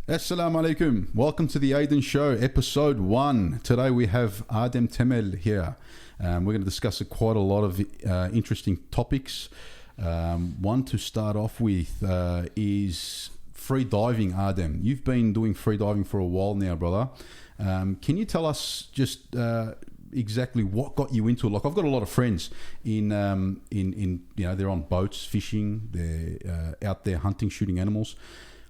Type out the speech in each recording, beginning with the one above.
Assalamu alaikum. Welcome to the Aydin Show, episode 1. Today we have Adem Temel here. We're going to discuss quite a lot of interesting topics. One to start off with is free diving, Adem. You've been doing free diving for a while now, brother. Can you tell us just exactly what got you into it? Like, I've got a lot of friends in they're on boats, fishing, they're out there hunting, shooting animals.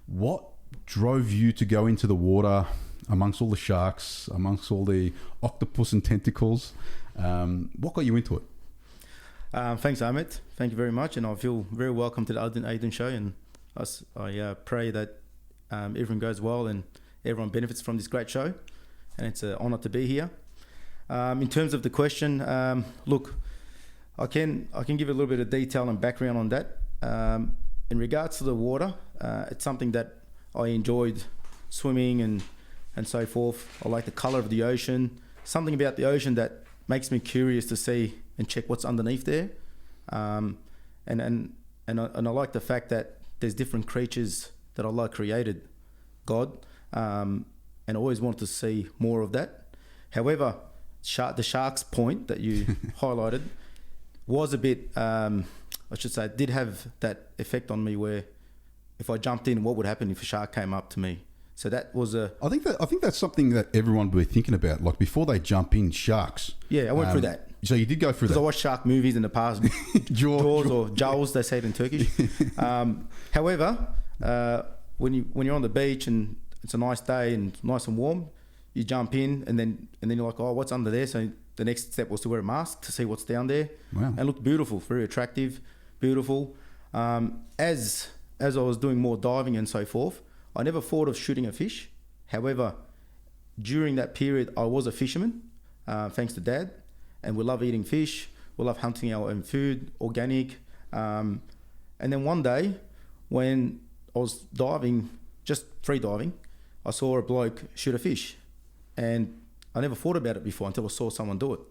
What drove you to go into the water amongst all the sharks, amongst all the octopus and tentacles? What got you into it? Thanks, Ahmet. Thank you very much, and I feel very welcome to the Aydin Show. And I pray that everything goes well and everyone benefits from this great show. And it's an honour to be here. In terms of the question, look, I can give a little bit of detail and background on that. In regards to the water, it's something that I enjoyed swimming and so forth. I like the colour of the ocean. Something about the ocean that makes me curious to see and check what's underneath there. And I like the fact that there's different creatures that Allah created, God, and I always wanted to see more of that. However, the shark's point that you highlighted was a bit, did have that effect on me where if I jumped in, what would happen if a shark came up to me? So that was I think that's something that everyone would be thinking about. Like, before they jump in, sharks. Yeah, I went through that. So you did go through that. Because I watched shark movies in the past. Jaws or Jaws, they say it in Turkish. However, when you're on the beach and it's a nice day and nice and warm, you jump in and then you're like, oh, what's under there? So the next step was to wear a mask to see what's down there. Wow. And it looked beautiful, very attractive, beautiful. As I was doing more diving and so forth, I never thought of shooting a fish. However, during that period, I was a fisherman, thanks to Dad, and we love eating fish. We love hunting our own food, organic. And then one day, when I was diving, just free diving, I saw a bloke shoot a fish. And I never thought about it before until I saw someone do it.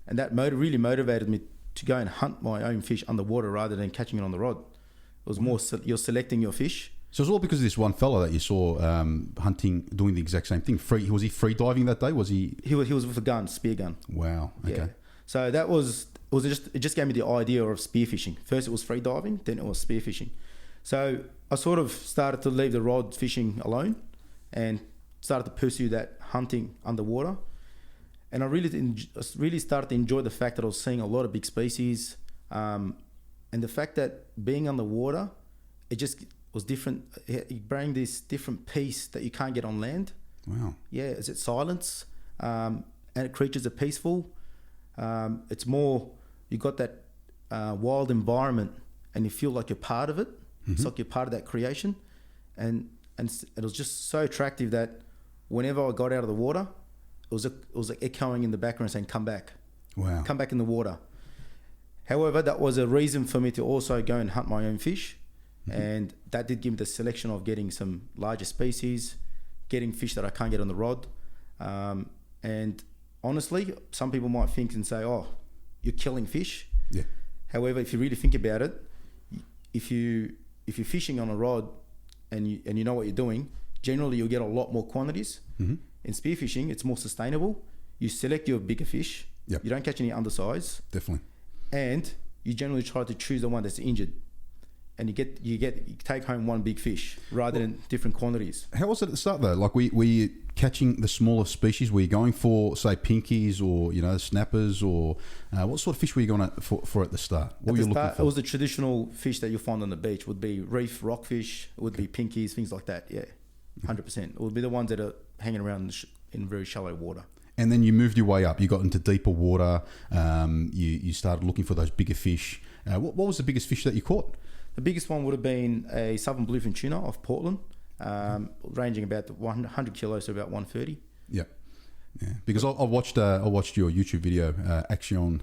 And that really motivated me to go and hunt my own fish underwater rather than catching it on the rod. It was more, you're selecting your fish. So it's all because of this one fella that you saw hunting, doing the exact same thing. Was he free diving that day? Was he? He was with a gun, spear gun. Wow. Okay. Yeah. So it just gave me the idea of spearfishing. First it was free diving, then it was spearfishing. So I sort of started to leave the rod fishing alone and started to pursue that hunting underwater. And I really started to enjoy the fact that I was seeing a lot of big species. And the fact that being underwater, it just was different. It bring this different peace that you can't get on land. Wow. Yeah, it's silence, and creatures are peaceful. It's more, you got that wild environment, and you feel like you're part of it. Mm-hmm. It's like you're part of that creation, and it was just so attractive that whenever I got out of the water, it was like echoing in the background saying, "Come back." Wow. Come back in the water. However, that was a reason for me to also go and hunt my own fish. Mm-hmm. And that did give me the selection of getting some larger species, getting fish that I can't get on the rod. And honestly, some people might think and say, oh, you're killing fish. Yeah. However, if you really think about it, if you're fishing on a rod and you know what you're doing, generally you'll get a lot more quantities. Mm-hmm. In spearfishing, it's more sustainable. You select your bigger fish. Yep. You don't catch any undersize. Definitely. And you generally try to choose the one that's injured, and you take home one big fish rather than different quantities. How was it at the start though? Like, were you catching the smaller species? Were you going for, say, pinkies or snappers, or what sort of fish were you going for at the start? What were you looking for? It was the traditional fish that you find on the beach. Would be reef rockfish. It would be pinkies, things like that. Yeah, 100%. It would be the ones that are hanging around in very shallow water. And then you moved your way up. You got into deeper water. You started looking for those bigger fish. What was the biggest fish that you caught? The biggest one would have been a southern bluefin tuna off Portland, ranging about 100 kilos to about 130. Yeah. Yeah, because I watched your YouTube video, action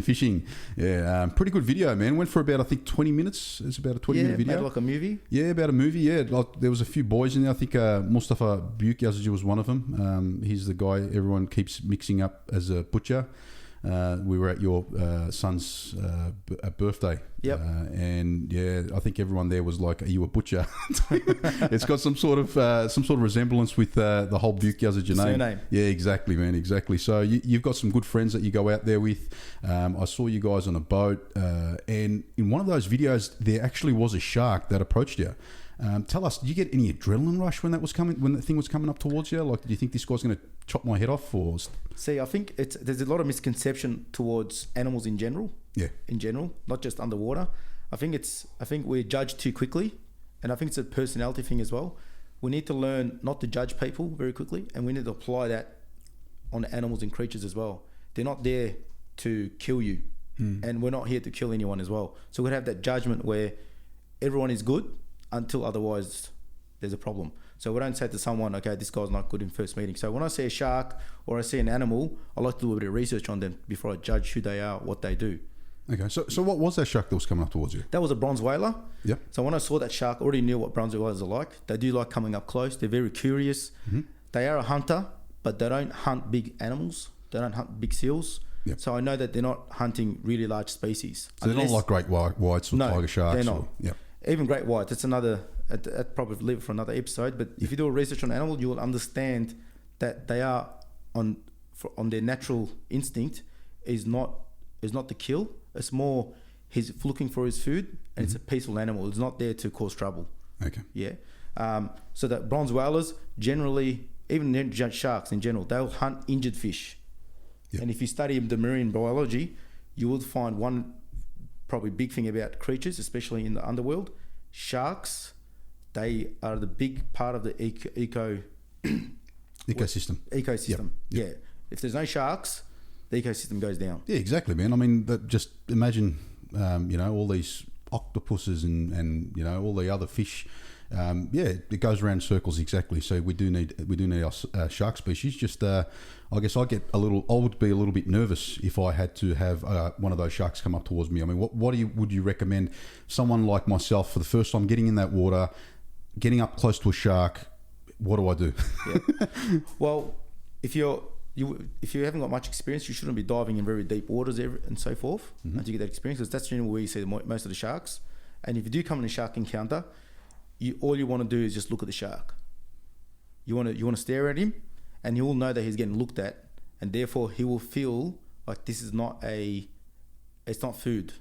fishing. Yeah, pretty good video, man. Went for about, I think, 20 minutes. It's about a 20-minute video. Made like a movie. Yeah, about a movie. Yeah, like there was a few boys in there. I think Mustafa Buyuk Yazıcı was one of them. He's the guy everyone keeps mixing up as a butcher. We were at your son's birthday. Yep. And yeah, I think everyone there was like, "Are you a butcher?" It's got some sort of resemblance with the whole Bukyazaj name. Surname. Yeah, exactly, man, exactly. So you've got some good friends that you go out there with. I saw you guys on a boat, and in one of those videos, there actually was a shark that approached you. Tell us, did you get any adrenaline rush when that thing was coming up towards you? Like, do you think this guy's going to chop my head off? Or See, I think there's a lot of misconception towards animals in general. Yeah. In general, not just underwater. I think we judge too quickly, and I think it's a personality thing as well. We need to learn not to judge people very quickly, and we need to apply that on animals and creatures as well. They're not there to kill you, and we're not here to kill anyone as well. So we have that judgment where everyone is good until otherwise there's a problem. So we don't say to someone, okay, this guy's not good in first meeting. So when I see a shark or I see an animal, I like to do a bit of research on them before I judge who they are, what they do. Okay, so what was that shark that was coming up towards you? That was a bronze whaler. Yeah. So when I saw that shark, I already knew what bronze whalers are like. They do like coming up close. They're very curious. They are a hunter, but they don't hunt big animals. They don't hunt big seals. Yep. So I know that they're not hunting really large species. So they're not like great whites or tiger sharks? They're not. Yeah. Even great white, that's another, I'd probably leave it for another episode, but if you do a research on an animal, you will understand that they are on their natural instinct is not to kill. It's more he's looking for his food, and it's a peaceful animal. It's not there to cause trouble. Okay. Yeah. So that bronze whalers generally, even sharks in general, they'll hunt injured fish. Yep. And if you study the marine biology, you will find one probably big thing about creatures, especially in the underworld. Sharks, they are the big part of the ecosystem. Yep. Yeah. If there's no sharks, the ecosystem goes down. Yeah, exactly, man. I mean, just imagine, all these octopuses and all the other fish. It goes around in circles, exactly. So we do need our shark species. Just I guess I would be a little bit nervous if I had to have one of those sharks come up towards me. I mean, what would you recommend someone like myself for the first time getting in that water, getting up close to a shark? What do I do? Yeah. Well, if you haven't got much experience, you shouldn't be diving in very deep waters and so forth until you get that experience, because that's generally where you see most of the sharks. And if you do come in a shark encounter, all you want to do is just look at the shark. You want to stare at him, and he will know that he's getting looked at, and therefore he will feel like this is it's not food.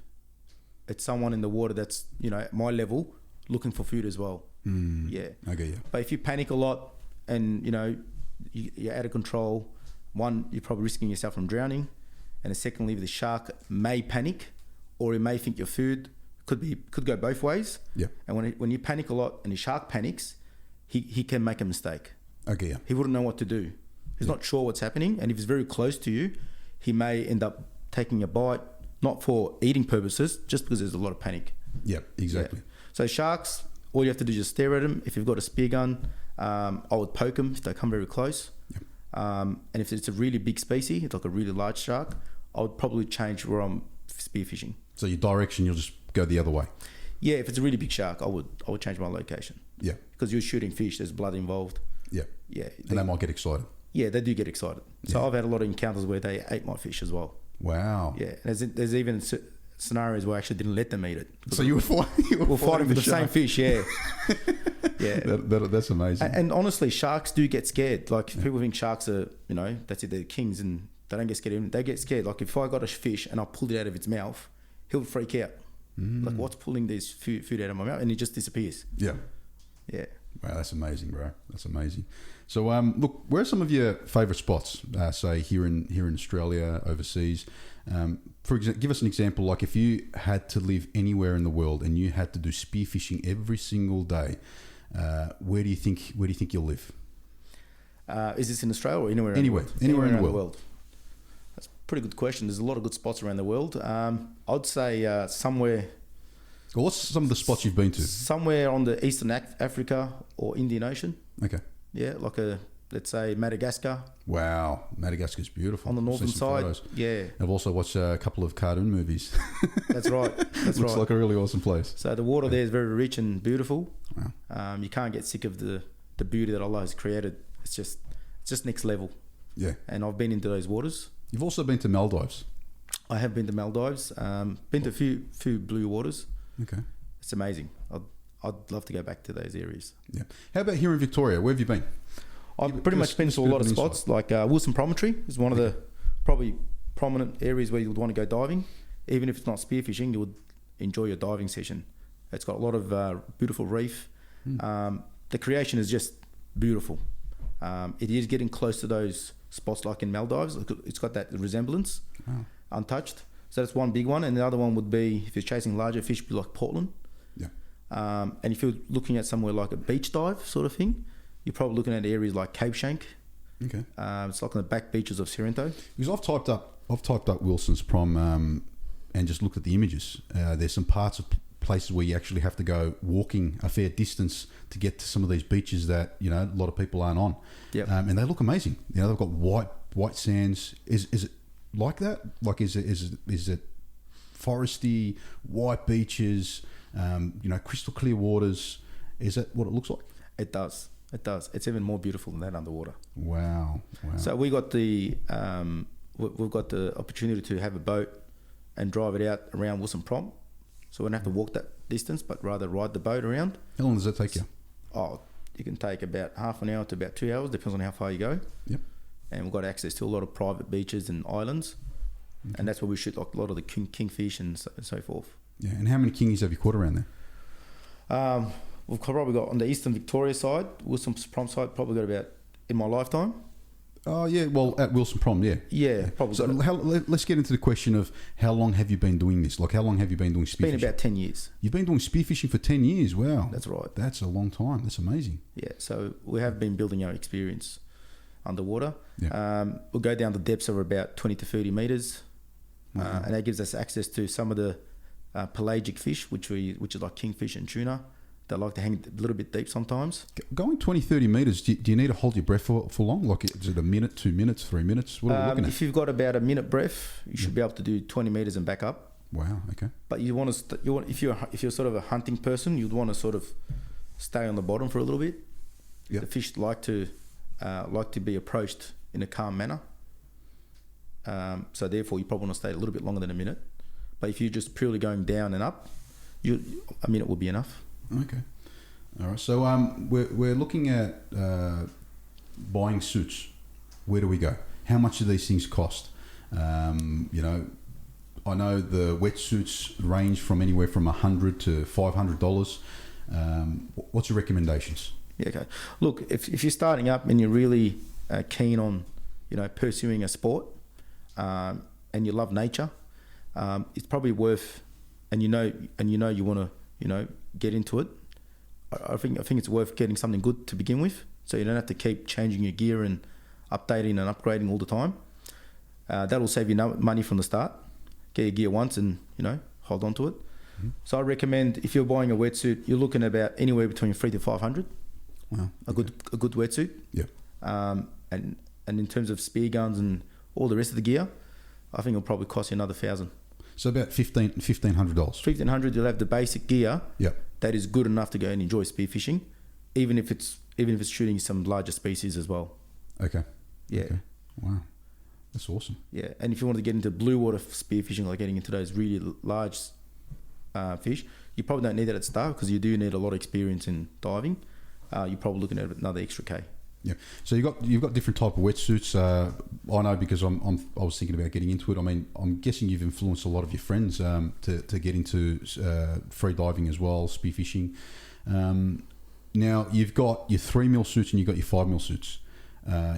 It's someone in the water that's at my level looking for food as well. Yeah. Okay. Yeah. But if you panic a lot and you're out of control, one, you're probably risking yourself from drowning, and secondly, the shark may panic, or he may think your food. Could go both ways. Yeah. And when you panic a lot and the shark panics, he can make a mistake. Okay. Yeah. He wouldn't know what to do. He's not sure what's happening, and if he's very close to you, he may end up taking a bite, not for eating purposes, just because there's a lot of panic. Yeah. Exactly. Yeah. So sharks, all you have to do is just stare at them. If you've got a spear gun, I would poke them if they come very close. Yep. And if it's a really big species, it's like a really large shark, I would probably change where I'm spearfishing. So your direction, you'll just go the other way. Yeah, if it's a really big shark, I would change my location. Yeah, because you're shooting fish, there's blood involved. Yeah, and they might get excited. Yeah, they do get excited. So I've had a lot of encounters where they ate my fish as well. Wow. Yeah, there's even scenarios where I actually didn't let them eat it. So you were fighting for the same fish. Yeah, yeah. That's amazing. And honestly, sharks do get scared. Like people think sharks are, that's it, they're kings, and they don't get scared. They get scared. Like if I got a fish and I pulled it out of its mouth, he'll freak out. Like, what's pulling this food out of my mouth? And it just disappears. Yeah. Yeah. Wow, that's amazing, bro. That's amazing. So, look, where are some of your favourite spots, say, here in Australia, overseas? For example, give us an example. Like, if you had to live anywhere in the world and you had to do spearfishing every single day, where do you think you'll live? Is this in Australia or anywhere? Anywhere in the world. That's a pretty good question. There's a lot of good spots around the world. I'd say somewhere. Well, what's some of the spots you've been to? Somewhere on the Eastern Africa or Indian Ocean. Okay. Yeah, like let's say Madagascar. Wow, Madagascar's beautiful. On the northern side. Photos. Yeah. I've also watched a couple of cartoon movies. That's right. Looks like a really awesome place. So the water there is very rich and beautiful. Wow. You can't get sick of the beauty that Allah has created. It's just next level. Yeah. And I've been into those waters. You've also been to Maldives. I have been to Maldives. Been to a few blue waters. Okay. It's amazing. I'd love to go back to those areas. Yeah. How about here in Victoria? Where have you been? I've pretty much been to a lot of spots. Like Wilson Promontory is one of the probably prominent areas where you would want to go diving. Even if it's not spearfishing, you would enjoy your diving session. It's got a lot of beautiful reef. The creation is just beautiful. It is getting close to those spots like in Maldives. It's got that resemblance, untouched. So that's one big one. And the other one would be, if you're chasing larger fish, be like Portland. Yeah. And if you're looking at somewhere like a beach dive sort of thing, you're probably looking at areas like Cape Shank. Okay. It's like on the back beaches of Sorrento. Because I've typed up Wilson's Prom and just looked at the images. There's some parts of places where you actually have to go walking a fair distance to get to some of these beaches that a lot of people aren't on. Yep. And they look amazing. They've got white sands. Is it like that? Like is it foresty, white beaches, crystal clear waters? Is that what it looks like? It does. It's even more beautiful than that underwater. Wow. So we got we've got the opportunity to have a boat and drive it out around Wilson Prom. So we don't have to walk that distance, but rather ride the boat around. How long does that take you? Oh, you can take about half an hour to about 2 hours, depends on how far you go. Yep. And we've got access to a lot of private beaches and islands. Okay. And that's where we shoot like a lot of the kingfish and so forth. Yeah. And how many kingies have you caught around there? We've probably got on the Eastern Victoria side, Wilson Prom side, probably got about in my lifetime. Oh, yeah. Well, at Wilson Prom, yeah. Yeah, probably. So let's get into the question of how long have you been doing this? Like, how long have you been doing spearfishing? It's been about 10 years. You've been doing spearfishing for 10 years? Wow. That's right. That's a long time. That's amazing. Yeah, so we have been building our experience underwater. Yeah. We'll go down to depths of about 20 to 30 metres. And that gives us access to some of the pelagic fish, which is like kingfish and tuna. They like to hang a little bit deep sometimes. Going 20, 30 metres, do you need to hold your breath for long? Like, is it a minute, 2 minutes, 3 minutes? What are we looking at? If you've got about a minute breath, you should be able to do 20 metres and back up. Wow, okay. But you want to, if you're sort of a hunting person, you'd want to sort of stay on the bottom for a little bit. Yep. The fish like to be approached in a calm manner. So therefore, you probably want to stay a little bit longer than a minute. But if you're just purely going down and up, a minute will be enough. Okay. All right. So we're looking at buying suits. Where do we go? How much do these things cost? I know the wetsuits range from anywhere from $100 to $500. What's your recommendations? Yeah. Okay. Look, if you're starting up and you're really keen on, pursuing a sport, and you love nature, it's probably worth, and you want to, get into it. I think it's worth getting something good to begin with, so you don't have to keep changing your gear and updating and upgrading all the time. That'll save you money from the start. Get your gear once and hold on to it. Mm-hmm. So I recommend, if you're buying a wetsuit, you're looking about anywhere between $300 to $500. Wow. A good wetsuit. Yeah. And in terms of spear guns and all the rest of the gear, I think it'll probably cost you another $1,000. So about $1,500. $1,500, you'll have the basic gear. Yeah. That is good enough to go and enjoy spearfishing, even if it's shooting some larger species as well. Okay. Yeah. Okay. Wow. That's awesome. Yeah, and if you want to get into blue water spearfishing, like getting into those really large fish, you probably don't need that at the start because you do need a lot of experience in diving. You're probably looking at another extra K. Yeah. So you've got different type of wetsuits. I know because I was thinking about getting into it. I mean, I'm guessing you've influenced a lot of your friends to get into free diving as well, spearfishing. Now you've got your 3mm suits and you've got your 5mm suits.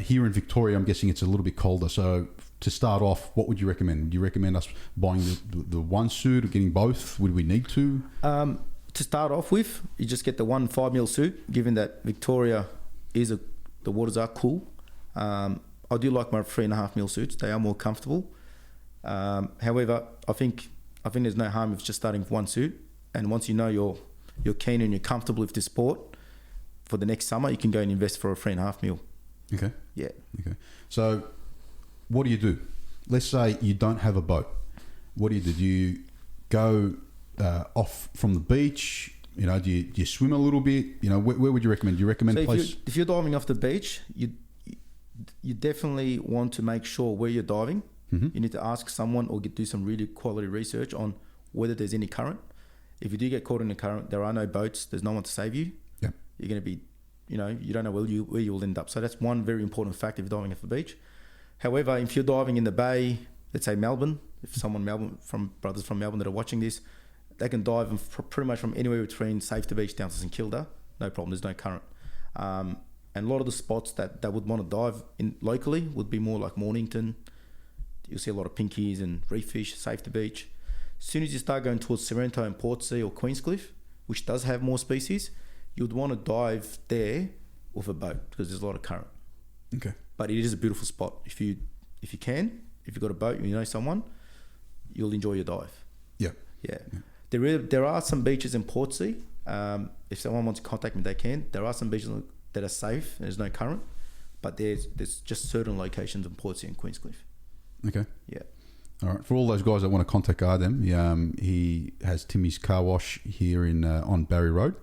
Here in Victoria, I'm guessing it's a little bit colder. So to start off, what would you recommend? Would you recommend us buying the one suit or getting both? Would we need to? To start off with, you just get the 1 5mm suit, given that Victoria the waters are cool. I do like my 3.5mm suits. They are more comfortable. However, I think there's no harm with just starting with one suit. And once you're keen and you're comfortable with the sport, for the next summer, you can go and invest for a 3.5mm. Okay. Yeah. Okay. So what do? Let's say you don't have a boat. What do? Do you go off from the beach? Do you swim a little bit? Where would you recommend? Do you recommend a place? If you're diving off the beach, you definitely want to make sure where you're diving You need to ask someone or do some really quality research on whether there's any current. If you do get caught in a current, there are no boats. There's no one to save you. Yep. You're going to be, you don't know where you will end up. So that's one very important factor if you're diving off the beach. However, if you're diving in the bay, let's say Melbourne, if brothers from Melbourne that are watching this, they can dive pretty much from anywhere between Safety Beach down to St Kilda. No problem. There's no current. And a lot of the spots that would want to dive in locally would be more like Mornington. You'll see a lot of pinkies and reef fish, Safety Beach. As soon as you start going towards Sorrento and Portsea or Queenscliff, which does have more species, you'd want to dive there with a boat because there's a lot of current. Okay. But it is a beautiful spot. If you've got a boat and you know someone, you'll enjoy your dive. Yeah. Yeah. There are some beaches in Portsea. If someone wants to contact me, they can. There are some beaches that are safe and there's no current, but there's just certain locations in Portsea and Queenscliff. Okay. Yeah. All right. For all those guys that want to contact Adem, he has Timmy's Car Wash here on Barry Road.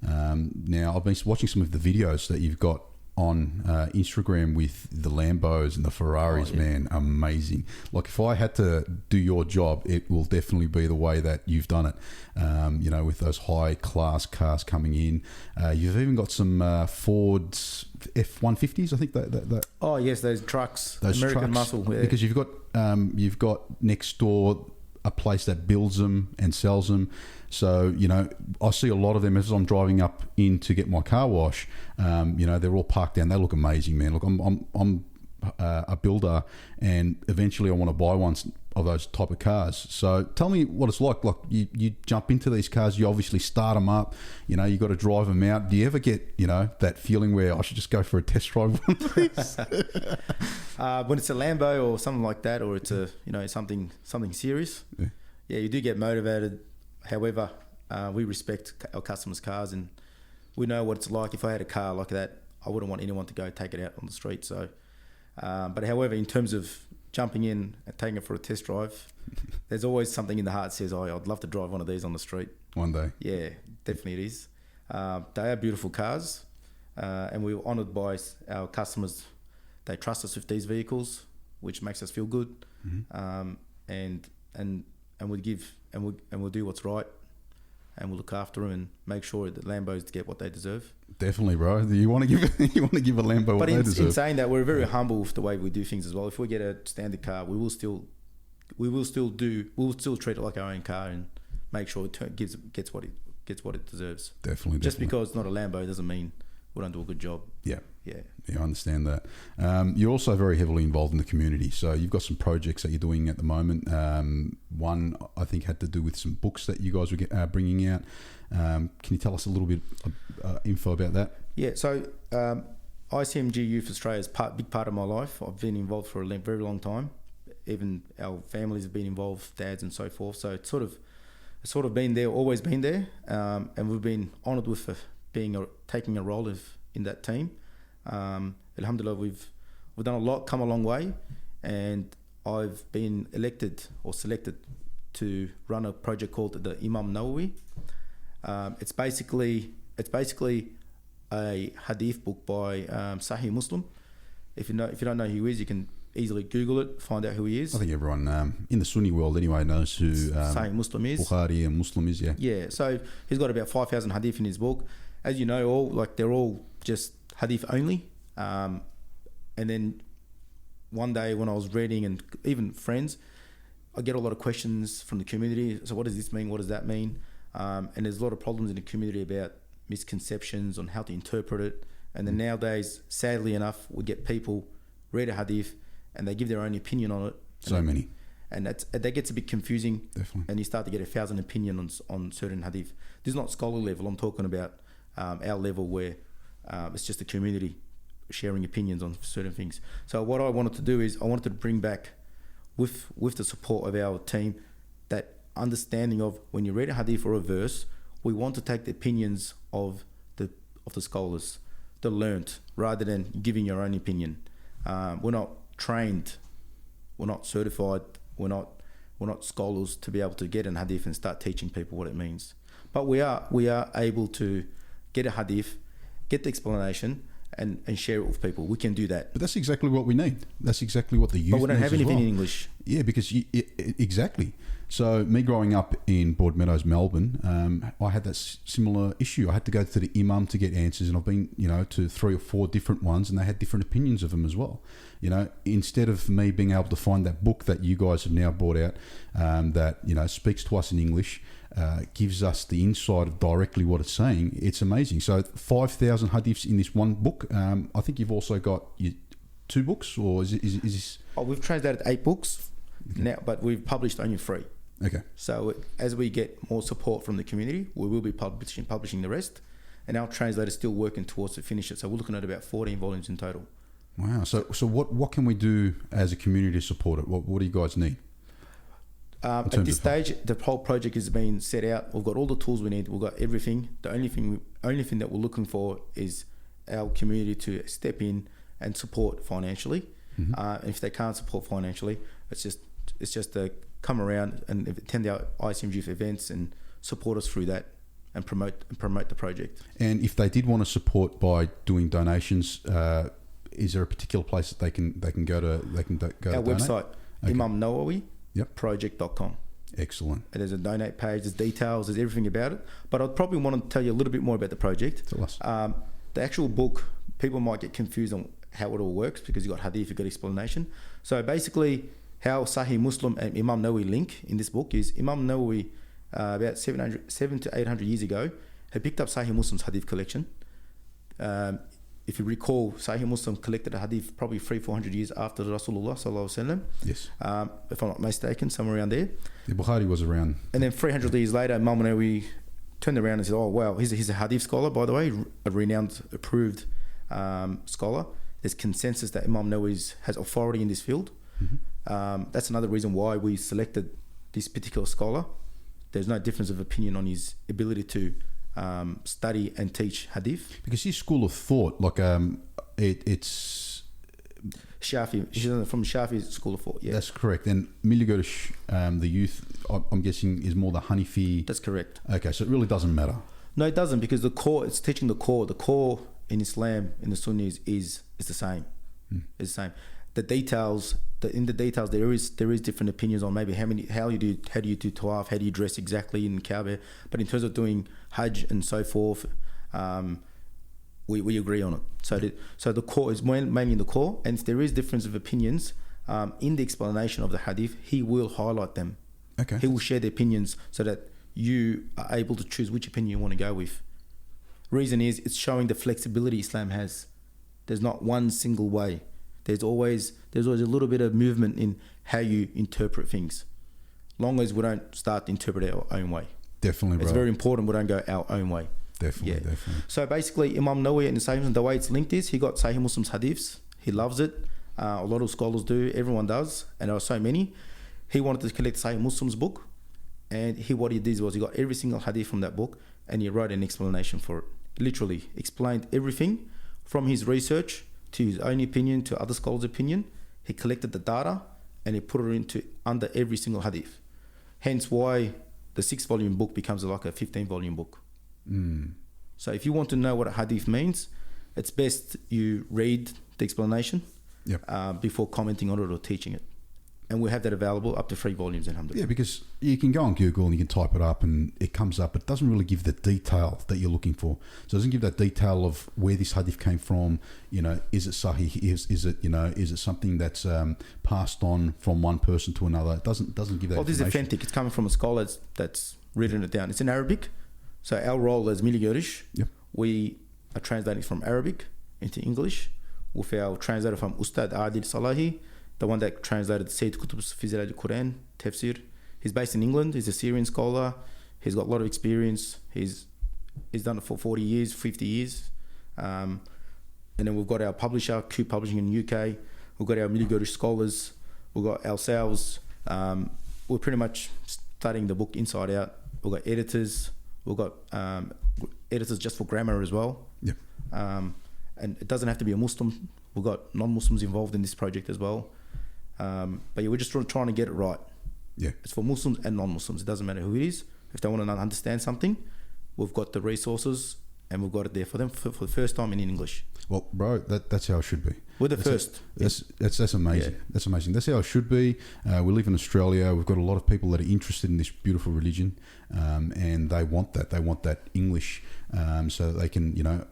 Now, I've been watching some of the videos that you've got on Instagram with the Lambos and the Ferraris, man, amazing. Like if I had to do your job, it will definitely be the way that you've done it. With those high class cars coming in. You've even got some Ford's F-150s, I think that. Oh yes, those trucks, those American trucks, muscle. Yeah. Because you've got next door a place that builds them and sells them. So, I see a lot of them as I'm driving up in to get my car wash. They're all parked down. They look amazing, man. Look, I'm a builder, and eventually I want to buy one of those type of cars. So tell me what it's like. Like you jump into these cars, you obviously start them up. You got to drive them out. Do you ever get that feeling where I should just go for a test drive one of these? When it's a Lambo or something like that, or it's a something serious, yeah, you do get motivated. However, we respect our customers' cars, and we know what it's like. If I had a car like that, I wouldn't want anyone to go take it out on the street. So, but however, in terms of jumping in and taking it for a test drive, there's always something in the heart that says, "Oh, I'd love to drive one of these on the street one day." Yeah, definitely it is. They are beautiful cars, and we're honoured by our customers. They trust us with these vehicles, which makes us feel good, and we'll do what's right, and we'll look after them and make sure that Lambos get what they deserve. Definitely, bro. You want to give a Lambo what they deserve. But in saying that, we're very humble with the way we do things as well. If we get a standard car, we will still treat it like our own car and make sure it gets what it deserves. Definitely. Just because it's not a Lambo doesn't mean we don't do a good job. Yeah, I understand that. You're also very heavily involved in the community. So you've got some projects that you're doing at the moment. One, I think, had to do with some books that you guys were bringing out. Can you tell us a little bit of info about that? Yeah, so ICMG Youth Australia is a big part of my life. I've been involved for a very long time. Even our families have been involved, dads and so forth. So it's sort of been there, always been there. And we've been honoured with taking a role in that team. Alhamdulillah, we've done a lot, come a long way, and I've been elected or selected to run a project called the Imam Nawawi. It's basically a Hadith book by Sahih Muslim. If you don't know who he is, you can easily Google it, find out who he is. I think everyone in the Sunni world anyway knows who Sahih Muslim is. Bukhari and Muslim is, yeah. Yeah, so he's got about 5,000 Hadith in his book. As you know, they're all just Hadith only. And then one day when I was reading, and even friends, I get a lot of questions from the community. So what does this mean? What does that mean? And there's a lot of problems in the community about misconceptions on how to interpret it. And then nowadays, sadly enough, we get people read a Hadith and they give their own opinion on it. Many. And that gets a bit confusing. Definitely. And you start to get 1,000 opinions on certain Hadith. This is not scholarly level. I'm talking about our level where it's just a community sharing opinions on certain things. So what I wanted to do is I wanted to bring back, with the support of our team, that understanding of when you read a Hadith or a verse, we want to take the opinions of the scholars, the learnt, rather than giving your own opinion. We're not trained, we're not certified, we're not scholars to be able to get an Hadith and start teaching people what it means. But we are able to get a Hadith, get the explanation, and share it with people. We can do that. But that's exactly what we need. That's exactly what the youth But we don't needs have as anything well. in English. Yeah, because exactly. So me growing up in Broadmeadows, Melbourne, I had that similar issue. I had to go to the imam to get answers, and I've been, to 3 or 4 different ones, and they had different opinions of them as well. Instead of me being able to find that book that you guys have now brought out, that speaks to us in English, gives us the insight of directly what it's saying. It's amazing. So 5,000 hadiths in this one book. I think you've also got 2 books, or is this? Oh, we've translated 8 books now, but we've published only 3. Okay. So as we get more support from the community, we will be publishing the rest, and our translator's still working towards to finish it. So we're looking at about 14 volumes in total. Wow. So what can we do as a community to support it? What do you guys need? At this stage, the whole project is being set out. We've got all the tools we need. We've got everything. The only thing that we're looking for is our community to step in and support financially. Mm-hmm. And if they can't support financially, it's just to come around and attend our ICMG events and support us through that and promote the project. And if they did want to support by doing donations, is there a particular place that they can go to? They can go our to donate? website, Okay. Imam Nawawi. Yep. Project.com. Excellent. And there's a donate page, there's details, there's everything about it. But I'd probably want to tell you a little bit more about the project. Tell us. The actual book, people might get confused on how it all works because you've got hadith, you've got explanation. So basically, how Sahih Muslim and Imam Nawawi link in this book is Imam Nawawi, about 700 to 800 years ago, had picked up Sahih Muslim's hadith collection. If you recall, Sahih Muslim collected a hadith probably 300-400 years after Rasulullah sallallahu alaihi wasallam. Yes. If I'm not mistaken, somewhere around there. The Bukhari was around. And then 300 years later, Imam Nawawi turned around and said, "Oh wow, he's a hadith scholar, by the way, a renowned, approved scholar. There's consensus that Imam Nawawi has authority in this field." Mm-hmm. That's another reason why we selected this particular scholar. There's no difference of opinion on his ability to study and teach hadith. Because his school of thought, like it's Shafi, she's from Shafi's school of thought. Yeah, that's correct. And Milligodish, the youth, I'm guessing, is more the Hanifi. that's correct. Okay, so it really doesn't matter. No, it doesn't, because the core, it's teaching the core. The core in Islam, in the Sunnis, is the same. It's the same. The details, in the details, there is different opinions on maybe how do you do tawaf, how do you dress exactly in Kaaba. But in terms of doing Hajj and so forth, we agree on it. So the core is mainly in the core, and if there is difference of opinions in the explanation of the hadith, he will highlight them. Okay. He will share the opinions so that you are able to choose which opinion you want to go with. Reason is, it's showing the flexibility Islam has. There's not one single way. There's always a little bit of movement in how you interpret things. Long as we don't start to interpret our own way. Definitely, bro. It's very important we don't go our own way. Definitely. So basically, Imam Nawawi and Sahih Muslim, the way it's linked is, he got Sahih Muslim's hadiths. He loves it. A lot of scholars do. Everyone does. And there are so many. He wanted to collect Sahih Muslim's book. And what he did was he got every single hadith from that book and he wrote an explanation for it. Literally explained everything from his research to his own opinion to other scholars' opinion. He collected the data and he put it under every single hadith. Hence why the 6-volume book becomes like a 15-volume book. So if you want to know what a hadith means, it's best you read the explanation before commenting on it or teaching it. And we have that available up to 3 volumes, alhamdulillah. Yeah, because you can go on Google and you can type it up and it comes up. It doesn't really give the detail that you're looking for. So it doesn't give that detail of where this hadith came from. Is it sahih? Is it something that's passed on from one person to another? It doesn't give that. Well, this is authentic. It's coming from a scholar that's written it down. It's in Arabic. So our role as Milligodish, we are translating from Arabic into English with our translator from Ustad Adil Salahi, the one that translated Sayyid Qutb's Fi Zilal al-Quran, Tafsir. He's based in England. He's a Syrian scholar. He's got a lot of experience. He's done it for 40 years, 50 years. And then we've got our publisher, Q Publishing in the UK. We've got our Milligodish scholars. We've got ourselves. We're pretty much studying the book inside out. We've got editors. We've got editors just for grammar as well. Yep. And it doesn't have to be a Muslim. We've got non-Muslims involved in this project as well. But yeah, we're just trying to get it right. Yeah. It's for Muslims and non-Muslims. It doesn't matter who it is. If they want to understand something, we've got the resources and we got it there for them for the first time in English. Well, bro, that's how it should be. We're the first. That's amazing. Yeah. That's amazing. That's how it should be. We live in Australia. We've got a lot of people that are interested in this beautiful religion, and they want that. They want that English, so that they can,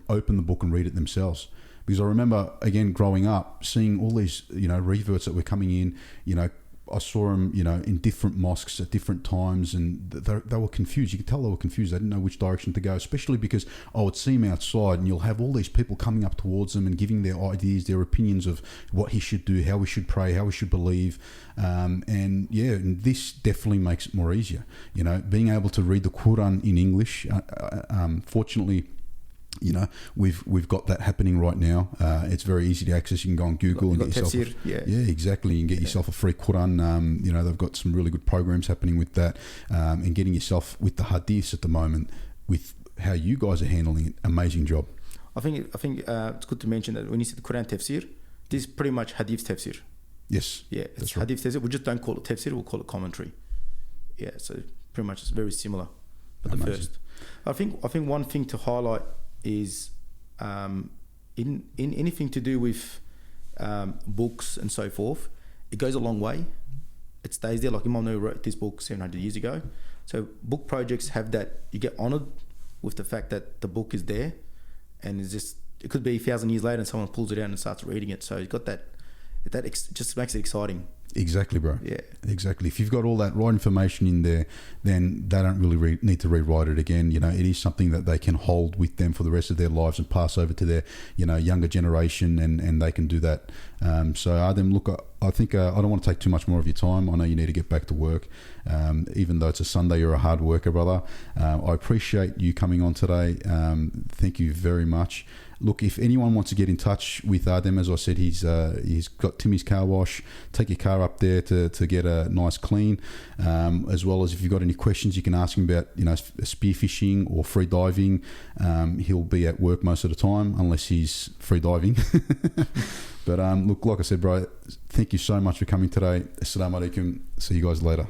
open the book and read it themselves. Because I remember, again, growing up, seeing all these, reverts that were coming in. I saw them, in different mosques at different times, and they were confused. You could tell they were confused. They didn't know which direction to go, especially because I would see them outside, and you'll have all these people coming up towards them and giving their ideas, their opinions of what he should do, how we should pray, how we should believe. And this definitely makes it more easier. Being able to read the Quran in English, fortunately, we've got that happening right now. It's very easy to access. You can go on Google and get yourself. Exactly. You can get yourself a free Quran. They've got some really good programs happening with that, and getting yourself with the Hadiths at the moment. With how you guys are handling it, amazing job. I think it's good to mention that when you see the Quran tafsir, this is pretty much Hadith tafsir. Yes. Yeah, it's Hadith tafsir. We just don't call it tafsir. We'll call it commentary. Yeah, so pretty much it's very similar. But the first, I think one thing to highlight is in anything to do with books and so forth, it goes a long way. It stays there. Like Imam Nawawi wrote this book 700 years ago. So book projects have that. You get honoured with the fact that the book is there, and it could be 1,000 years later and someone pulls it out and starts reading it. So you've got that. Just makes it exciting. Exactly, bro. Yeah, exactly. If you've got all that right information in there, then they don't really need to rewrite it again. It is something that they can hold with them for the rest of their lives and pass over to their, younger generation, and they can do that. So Adem, look, I think I don't want to take too much more of your time. I know you need to get back to work. Even though it's a Sunday, you're a hard worker, brother. I appreciate you coming on today. Thank you very much. Look, if anyone wants to get in touch with Adem, as I said, he's got Timmy's Car Wash. Take your car up there to get a nice clean. As well as if you've got any questions, you can ask him about spearfishing or free diving. He'll be at work most of the time, unless he's free diving. But look, like I said, bro, thank you so much for coming today. Assalamu alaikum. See you guys later.